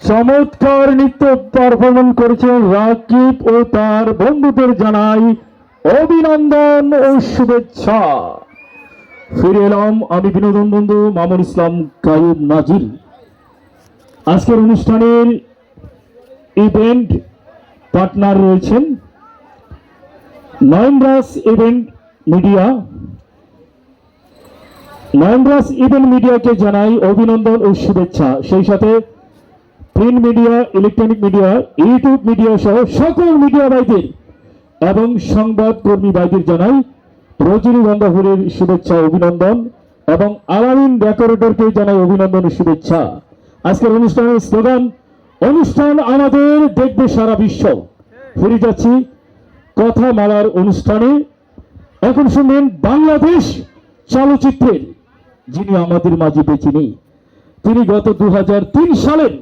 চমৎকার নৃত্য পারফরমেন্স করেছেন রাকিব ও তার বন্ধুদের জানাই অভিনন্দন ও শুভেচ্ছা। ফিরে এলাম আমি বিনোদন বন্ধু মামুন ইসলাম কায়ুম নাজির। আজকের অনুষ্ঠানের ইভেন্ট পার্টনার রয়েছেন নয়নরাজ ইভেন্ট মিডিয়া। নয়নরাজ ইভেন্ট মিডিয়াকে জানাই অভিনন্দন ও শুভেচ্ছা। সেই সাথে print media, electronic media, YouTube media সহ সকল মিডিয়া ভাইদের এবং সংবাদ কর্মী ভাইদের জানাই রজনীগন্ধা ফুলের শুভেচ্ছা অভিনন্দন এবং আলামিন ডেকোরেটরকে জানাই অভিনন্দন ও শুভেচ্ছা। আজকের অনুষ্ঠানের স্লোগান অনুষ্ঠান আমাদের দেখবে সারা বিশ্ব। ফিরে যাচ্ছি কথা মালার অনুষ্ঠানে। এখন শুনবেন বাংলাদেশ চলচ্চিত্রের যিনি আমাদের মাঝে বেঁচে নেই, তিনি গত 2003 সালের